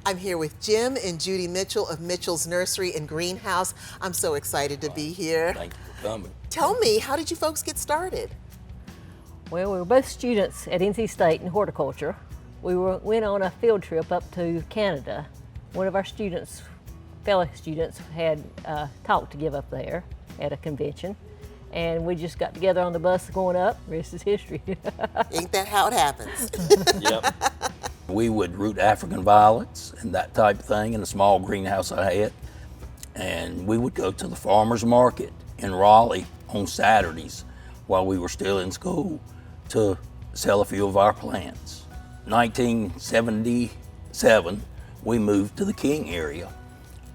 I'm here with Jim and Judy Mitchell of Mitchell's Nursery and Greenhouse. I'm so excited to be here. Thank you for coming. Tell me, how did you folks get started? Well, we were both students at NC State in horticulture. We went on a field trip up to Canada. One of our fellow students, had a talk to give up there at a convention. And we just got together on the bus going up. Rest is history. Ain't that how it happens? Yep. We would root African violets and that type of thing in a small greenhouse I had. And we would go to the farmer's market in Raleigh on Saturdays while we were still in school to sell a few of our plants. 1977, we moved to the King area.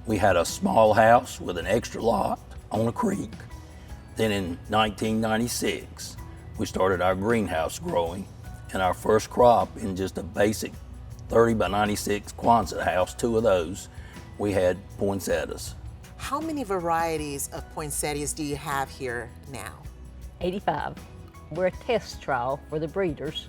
We had a small house with an extra lot on a creek. Then in 1996, we started our greenhouse growing, and our first crop in just a basic 30 by 96 Quonset house, 2 of those, we had poinsettias. How many varieties of poinsettias do you have here now? 85. We're a test trial for the breeders.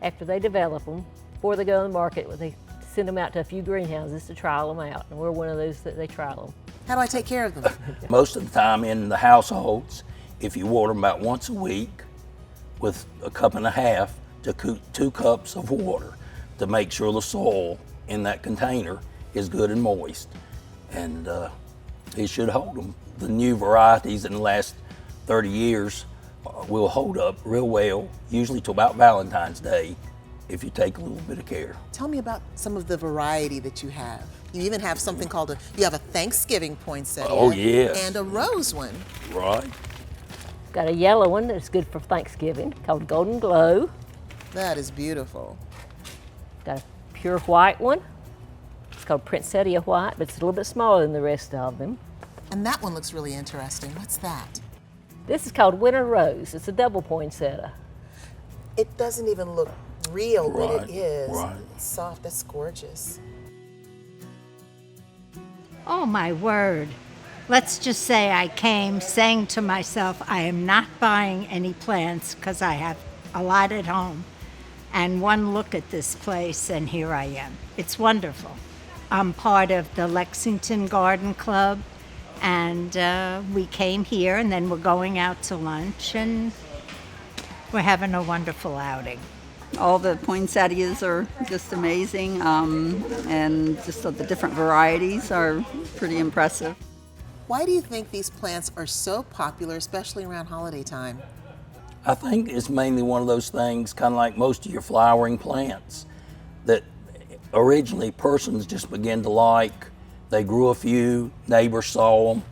After they develop them, before they go on the market, they send them out to a few greenhouses to trial them out, and we're one of those that they trial them. How do I take care of them? Most of the time in the households, if you water them about once a week with a cup and a half to 2 cups of water to make sure the soil in that container is good and moist. And it should hold them. The new varieties in the last 30 years will hold up real well, usually to about Valentine's Day, if you take a little bit of care. Tell me about some of the variety that you have. You even have something called you have a Thanksgiving poinsettia. Oh, yes. And a rose one. Right. Got a yellow one that's good for Thanksgiving called Golden Glow. That is beautiful. Got a pure white one. It's called Poinsettia White, but it's a little bit smaller than the rest of them. And that one looks really interesting. What's that? This is called Winter Rose. It's a double poinsettia. It doesn't even look real, but Right, it is. right. It's soft. That's gorgeous. Oh my word. Let's just say I came saying to myself, I am not buying any plants because I have a lot at home. And one look at this place and here I am. It's wonderful. I'm part of the Lexington Garden Club and we came here and then we're going out to lunch and we're having a wonderful outing. All the poinsettias are just amazing, and just the different varieties are pretty impressive. Why do you think these plants are so popular, especially around holiday time? I think it's mainly one of those things, kind of like most of your flowering plants, that originally persons just began to like. They grew a few, neighbors saw them,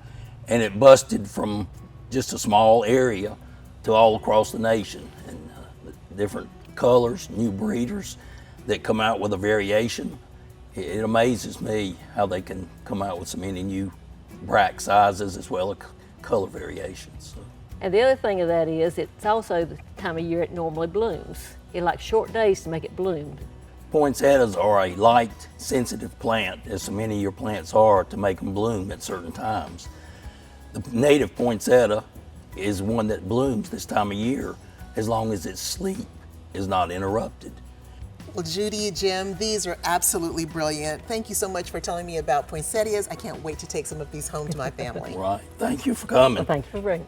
and it busted from just a small area to all across the nation. And different colors, new breeders that come out with a variation. It amazes me how they can come out with so many new bract sizes as well as color variations. And the other thing of that is it's also the time of year it normally blooms. It likes short days to make it bloom. Poinsettias are a light, sensitive plant, as so many of your plants are, to make them bloom at certain times. The native poinsettia is one that blooms this time of year as long as its sleep is not interrupted. Well, Judy, Jim, these are absolutely brilliant. Thank you so much for telling me about poinsettias. I can't wait to take some of these home to my family. Right. Thank you for coming. Well, thank you for bringing.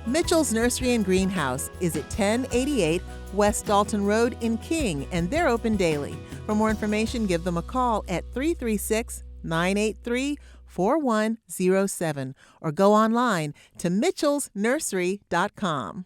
Mitchell's Nursery and Greenhouse is at 1088 West Dalton Road in King, and they're open daily. For more information, give them a call at 336-983-4107 or go online to mitchellsnursery.com.